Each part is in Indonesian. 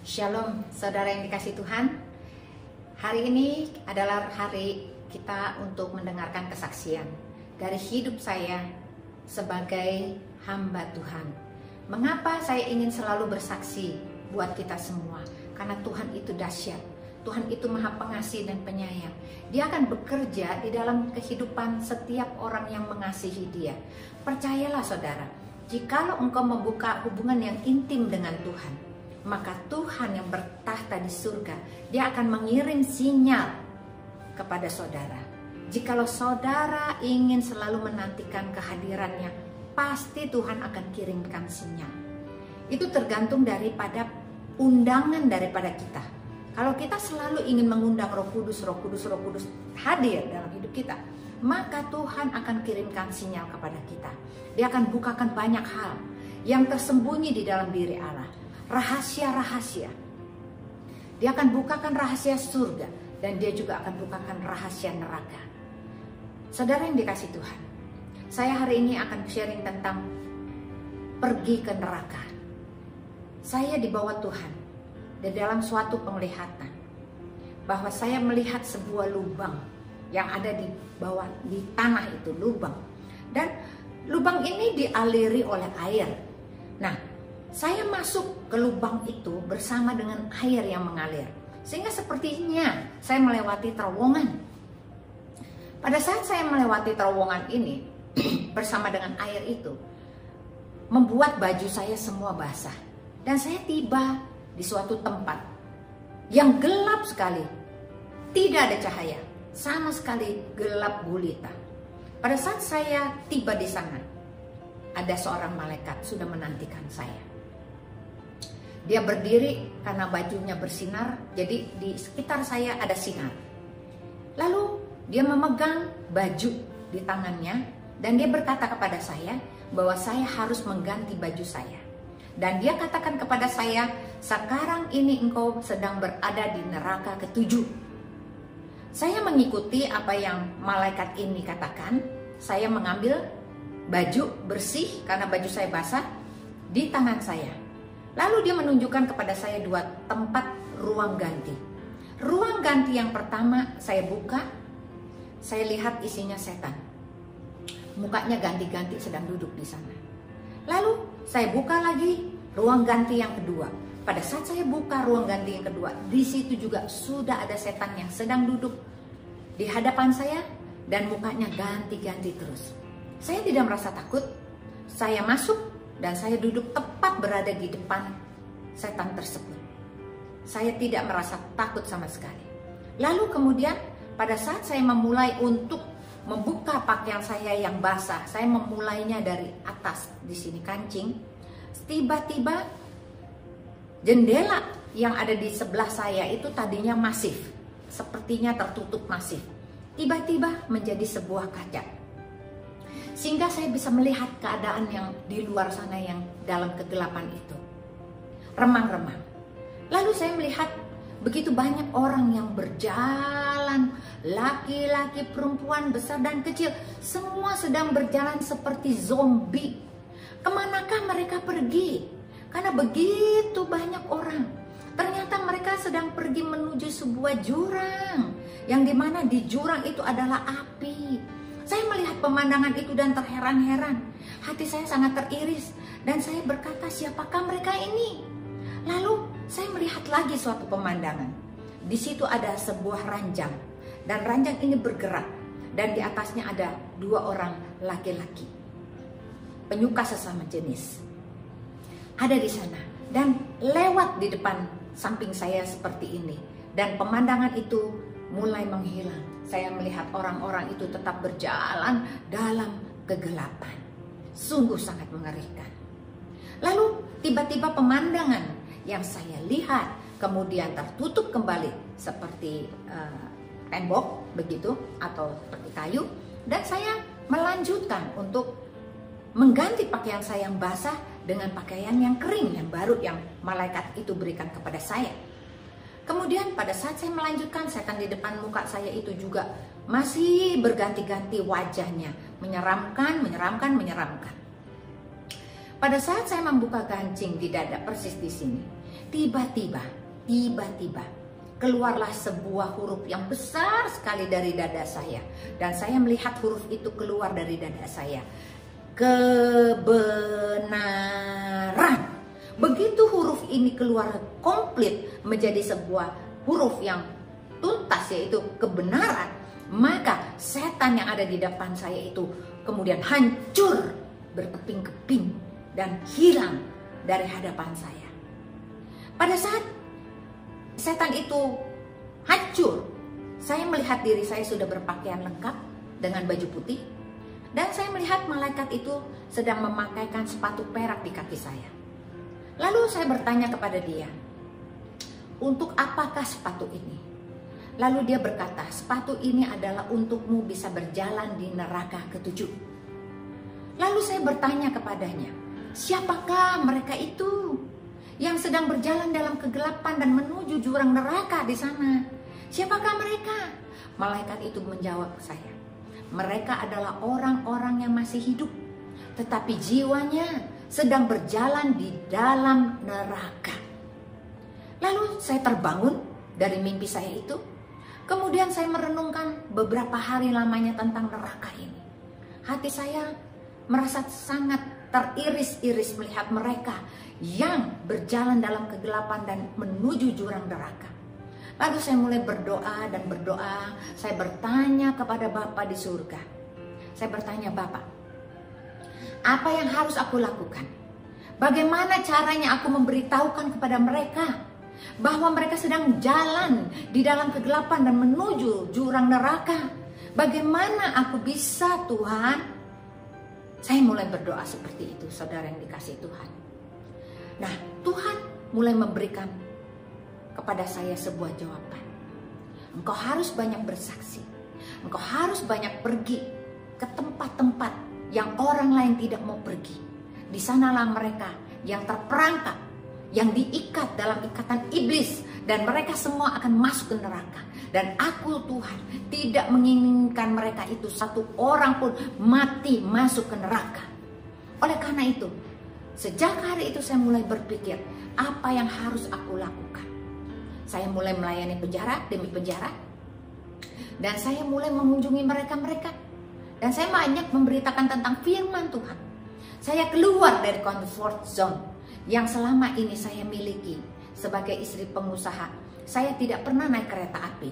Shalom, saudara yang dikasih Tuhan. Hari ini adalah hari kita untuk mendengarkan kesaksian dari hidup saya sebagai hamba Tuhan. Mengapa saya ingin selalu bersaksi buat kita semua? Karena Tuhan itu dahsyat. Tuhan itu maha pengasih dan penyayang. Dia akan bekerja di dalam kehidupan setiap orang yang mengasihi Dia. Percayalah saudara, jikalau engkau membuka hubungan yang intim dengan Tuhan, maka Tuhan yang bertahta di surga, Dia akan mengirim sinyal kepada saudara. Jikalau saudara ingin selalu menantikan kehadirannya, pasti Tuhan akan kirimkan sinyal. Itu tergantung daripada undangan daripada kita. Kalau kita selalu ingin mengundang Roh Kudus hadir dalam hidup kita, maka Tuhan akan kirimkan sinyal kepada kita. Dia akan bukakan banyak hal yang tersembunyi di dalam diri Allah. Rahasia-rahasia. Dia akan bukakan rahasia surga dan Dia juga akan bukakan rahasia neraka. Saudara yang dikasih Tuhan, saya hari ini akan sharing tentang pergi ke neraka. Saya dibawa Tuhan di dalam suatu penglihatan bahwa saya melihat sebuah lubang yang ada di bawah, di tanah itu, lubang. Dan lubang ini dialiri oleh air. Nah, saya masuk ke lubang itu bersama dengan air yang mengalir. Sehingga sepertinya saya melewati terowongan. Pada saat saya melewati terowongan ini bersama dengan air itu, membuat baju saya semua basah. Dan saya tiba di suatu tempat yang gelap sekali. Tidak ada cahaya. Sama sekali gelap gulita. Pada saat saya tiba di sana, ada seorang malaikat sudah menantikan saya. Dia berdiri karena bajunya bersinar, jadi di sekitar saya ada sinar. Lalu dia memegang baju di tangannya dan dia berkata kepada saya bahwa saya harus mengganti baju saya. Dan dia katakan kepada saya, sekarang ini engkau sedang berada di neraka ketujuh. Saya mengikuti apa yang malaikat ini katakan. Saya mengambil baju bersih karena baju saya basah di tangan saya. Lalu dia menunjukkan kepada saya dua tempat ruang ganti. Ruang ganti yang pertama saya buka, saya lihat isinya setan. Mukanya ganti-ganti sedang duduk di sana. Lalu saya buka lagi ruang ganti yang kedua. Pada saat saya buka ruang ganti yang kedua, di situ juga sudah ada setan yang sedang duduk di hadapan saya dan mukanya ganti-ganti terus. Saya tidak merasa takut. Saya masuk dan saya duduk tepat berada di depan setan tersebut. Saya tidak merasa takut sama sekali. Lalu kemudian pada saat saya memulai untuk membuka pakaian saya yang basah, saya memulainya dari atas di sini kancing. Tiba-tiba jendela yang ada di sebelah saya itu tadinya masif, sepertinya tertutup masif. Tiba-tiba menjadi sebuah kaca. Sehingga saya bisa melihat keadaan yang di luar sana yang dalam kegelapan itu. Remang-remang. Lalu saya melihat begitu banyak orang yang berjalan. Laki-laki, perempuan, besar dan kecil. Semua sedang berjalan seperti zombie. Kemanakah mereka pergi? Karena begitu banyak orang. Ternyata mereka sedang pergi menuju sebuah jurang. Yang dimana di jurang itu adalah api. Saya melihat pemandangan itu dan terheran-heran. Hati saya sangat teriris. Dan saya berkata, siapakah mereka ini? Lalu saya melihat lagi suatu pemandangan. Di situ ada sebuah ranjang. Dan ranjang ini bergerak. Dan di atasnya ada dua orang laki-laki. Penyuka sesama jenis. Ada di sana. Dan lewat di depan samping saya seperti ini. Dan pemandangan itu mulai menghilang. Saya melihat orang-orang itu tetap berjalan dalam kegelapan. Sungguh sangat mengerikan. Lalu tiba-tiba pemandangan yang saya lihat kemudian tertutup kembali seperti tembok begitu atau seperti kayu. Dan saya melanjutkan untuk mengganti pakaian saya yang basah dengan pakaian yang kering, yang baru yang malaikat itu berikan kepada saya. Kemudian pada saat saya melanjutkan, setan di depan muka saya itu juga masih berganti-ganti wajahnya. Menyeramkan. Pada saat saya membuka kancing di dada persis di sini, Tiba-tiba keluarlah sebuah huruf yang besar sekali dari dada saya. Dan saya melihat huruf itu keluar dari dada saya. Kebenaran. Begitu huruf ini keluar komplit menjadi sebuah huruf yang tuntas, yaitu kebenaran, maka setan yang ada di depan saya itu kemudian hancur berkeping-keping dan hilang dari hadapan saya. Pada saat setan itu hancur, saya melihat diri saya sudah berpakaian lengkap dengan baju putih, dan saya melihat malaikat itu sedang memakaikan sepatu perak di kaki saya. Lalu saya bertanya kepada dia, untuk apakah sepatu ini? Lalu dia berkata, sepatu ini adalah untukmu bisa berjalan di neraka ketujuh. Lalu saya bertanya kepadanya, siapakah mereka itu yang sedang berjalan dalam kegelapan dan menuju jurang neraka di sana? Siapakah mereka? Malaikat itu menjawab saya, mereka adalah orang-orang yang masih hidup, tetapi jiwanya sedang berjalan di dalam neraka. Lalu saya terbangun dari mimpi saya itu. Kemudian saya merenungkan beberapa hari lamanya tentang neraka ini. Hati saya merasa sangat teriris-iris melihat mereka yang berjalan dalam kegelapan dan menuju jurang neraka. Lalu saya mulai berdoa dan berdoa. Saya bertanya kepada Bapa di surga. Saya bertanya, Bapak, apa yang harus aku lakukan? Bagaimana caranya aku memberitahukan kepada mereka bahwa mereka sedang jalan di dalam kegelapan dan menuju jurang neraka? Bagaimana aku bisa, Tuhan? Saya mulai berdoa seperti itu, saudara yang dikasihi Tuhan. Nah, Tuhan mulai memberikan kepada saya sebuah jawaban. Engkau harus banyak bersaksi. Engkau harus banyak pergi ke tempat-tempat yang orang lain tidak mau pergi. Di sanalah mereka yang terperangkap, yang diikat dalam ikatan iblis, dan mereka semua akan masuk ke neraka. Dan aku, Tuhan, tidak menginginkan mereka itu satu orang pun mati masuk ke neraka. Oleh karena itu, sejak hari itu saya mulai berpikir, apa yang harus aku lakukan? Saya mulai melayani penjara demi penjara, dan saya mulai mengunjungi mereka-mereka, dan saya banyak memberitakan tentang firman Tuhan. Saya keluar dari comfort zone yang selama ini saya miliki sebagai istri pengusaha. Saya tidak pernah naik kereta api.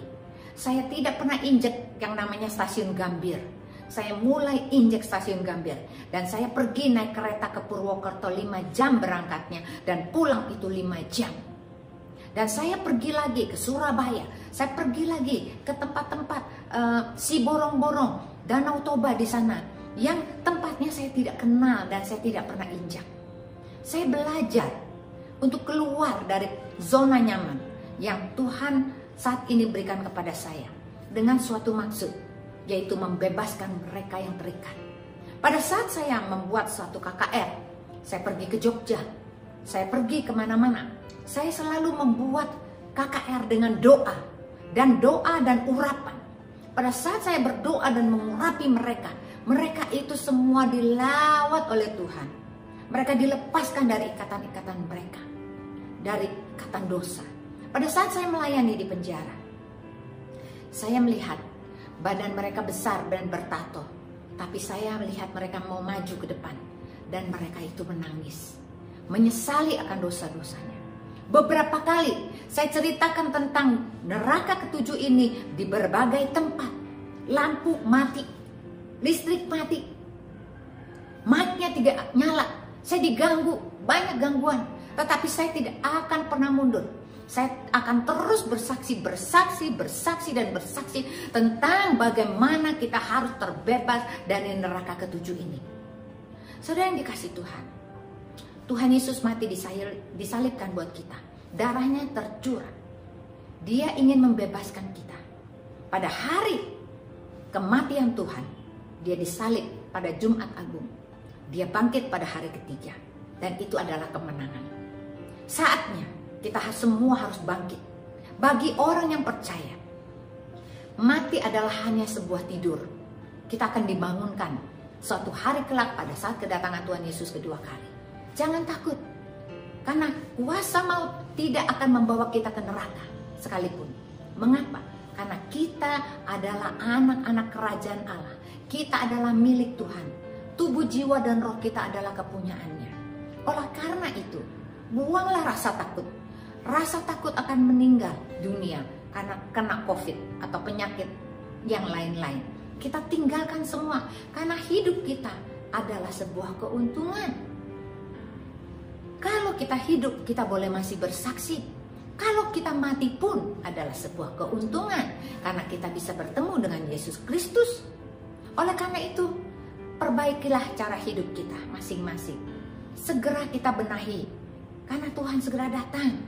Saya tidak pernah injek yang namanya stasiun Gambir. Saya mulai injek stasiun Gambir. Dan saya pergi naik kereta ke Purwokerto 5 jam berangkatnya. Dan pulang itu 5 jam. Dan saya pergi lagi ke Surabaya. Saya pergi lagi ke tempat-tempat Siborong-borong, Danau Toba di sana. Yang tempatnya saya tidak kenal dan saya tidak pernah injak. Saya belajar untuk keluar dari zona nyaman yang Tuhan saat ini berikan kepada saya dengan suatu maksud, yaitu membebaskan mereka yang terikat. Pada saat saya membuat suatu KKR, saya pergi ke Jogja, saya pergi kemana-mana, saya selalu membuat KKR dengan doa dan urapan. Pada saat saya berdoa dan mengurapi mereka, mereka itu semua dilawat oleh Tuhan. Mereka dilepaskan dari ikatan-ikatan mereka, dari ikatan dosa. Pada saat saya melayani di penjara, saya melihat badan mereka besar dan bertato, tapi saya melihat mereka mau maju ke depan, dan mereka itu menangis, menyesali akan dosa-dosanya. Beberapa kali saya ceritakan tentang neraka ketujuh ini di berbagai tempat. Lampu mati, listrik mati, mic-nya tidak nyala, saya diganggu, banyak gangguan. Tetapi saya tidak akan pernah mundur. Saya akan terus bersaksi dan bersaksi tentang bagaimana kita harus terbebas dari neraka ketujuh ini. Saudara yang dikasihi Tuhan, Tuhan Yesus mati disalibkan buat kita. Darahnya tercurah. Dia ingin membebaskan kita. Pada hari kematian Tuhan, dia disalib pada Jumat Agung. Dia bangkit pada hari ketiga. Dan itu adalah kemenangan. Saatnya kita semua harus bangkit. Bagi orang yang percaya, mati adalah hanya sebuah tidur. Kita akan dibangunkan suatu hari kelak pada saat kedatangan Tuhan Yesus kedua kali. Jangan takut. Karena kuasa maut tidak akan membawa kita ke neraka sekalipun. Mengapa? Karena kita adalah anak-anak kerajaan Allah. Kita adalah milik Tuhan. Tubuh, jiwa, dan roh kita adalah kepunyaannya. Oleh karena itu, buanglah rasa takut. Rasa takut akan meninggal dunia karena kena COVID atau penyakit yang lain-lain. Kita tinggalkan semua karena hidup kita adalah sebuah keuntungan. Kalau kita hidup, kita boleh masih bersaksi. Kalau kita mati pun adalah sebuah keuntungan karena kita bisa bertemu dengan Yesus Kristus. Oleh karena itu, perbaikilah cara hidup kita masing-masing. Segera kita benahi karena Tuhan segera datang.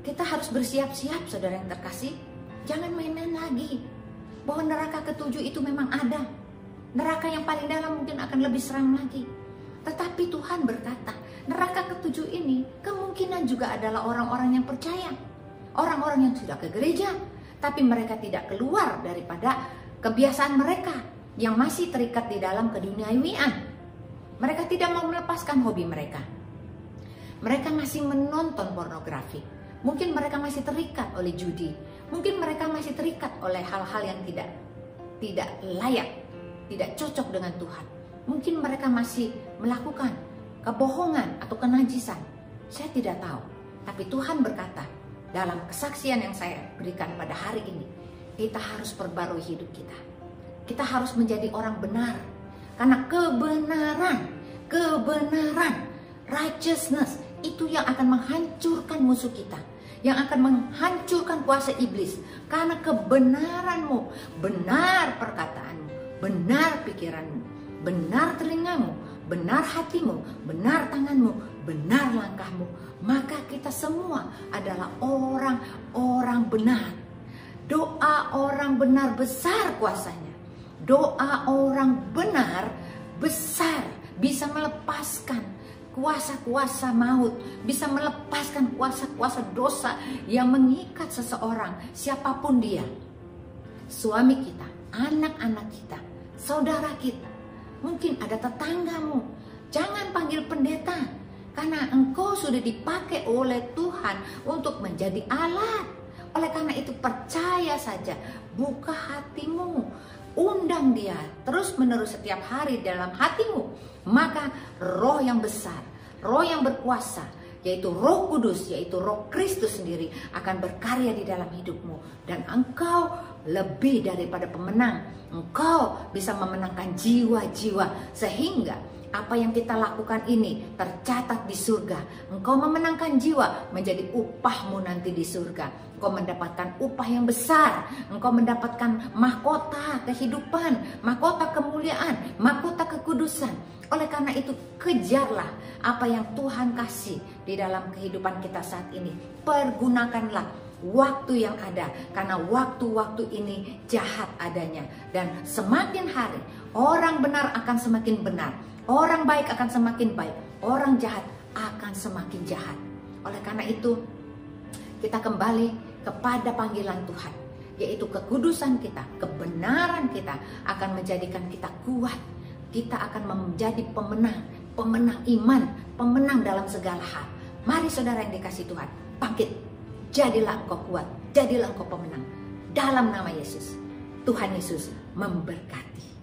Kita harus bersiap-siap, saudara yang terkasih. Jangan main-main lagi. Bahwa neraka ketujuh itu memang ada. Neraka yang paling dalam mungkin akan lebih seram lagi. Tetapi Tuhan berkata, neraka ketujuh ini kemungkinan juga adalah orang-orang yang percaya. Orang-orang yang sudah ke gereja, tapi mereka tidak keluar daripada kebiasaan mereka yang masih terikat di dalam keduniawian. Mereka tidak mau melepaskan hobi mereka. Mereka masih menonton pornografi. Mungkin mereka masih terikat oleh judi. Mungkin mereka masih terikat oleh hal-hal yang tidak layak, tidak cocok dengan Tuhan. Mungkin mereka masih melakukan kebohongan atau kenajisan. Saya tidak tahu. Tapi Tuhan berkata, dalam kesaksian yang saya berikan pada hari ini, kita harus perbarui hidup kita. Kita harus menjadi orang benar. Karena kebenaran, righteousness, itu yang akan menghancurkan musuh kita, yang akan menghancurkan kuasa iblis. Karena kebenaranmu, benar perkataanmu, benar pikiranmu, benar telingamu, benar hatimu, benar tanganmu, benar langkahmu, maka kita semua adalah orang-orang benar. Doa orang benar besar kuasanya. Doa orang benar besar, bisa melepaskan kuasa-kuasa maut, bisa melepaskan kuasa-kuasa dosa yang mengikat seseorang, siapapun dia. Suami kita, anak-anak kita, saudara kita, mungkin ada tetanggamu. Jangan panggil pendeta, karena engkau sudah dipakai oleh Tuhan untuk menjadi alat. Oleh karena itu percaya saja, buka hatimu, undang dia terus-menerus setiap hari dalam hatimu. Maka roh yang besar, roh yang berkuasa, yaitu Roh Kudus, yaitu Roh Kristus sendiri akan berkarya di dalam hidupmu. Dan engkau lebih daripada pemenang. Engkau bisa memenangkan jiwa-jiwa, sehingga apa yang kita lakukan ini tercatat di surga. Engkau memenangkan jiwa menjadi upahmu nanti di surga. Engkau mendapatkan upah yang besar. Engkau mendapatkan mahkota kehidupan, mahkota kemuliaan, mahkota kekudusan. Oleh karena itu, kejarlah apa yang Tuhan kasih di dalam kehidupan kita saat ini. Pergunakanlah waktu yang ada, karena waktu-waktu ini jahat adanya. Dan semakin hari, orang benar akan semakin benar. Orang baik akan semakin baik. Orang jahat akan semakin jahat. Oleh karena itu, kita kembali kepada panggilan Tuhan, yaitu kekudusan kita, kebenaran kita akan menjadikan kita kuat. Kita akan menjadi pemenang iman, pemenang dalam segala hal. Mari saudara yang dikasihi Tuhan, bangkit. Jadilah engkau kuat, jadilah engkau pemenang. Dalam nama Yesus, Tuhan Yesus memberkati.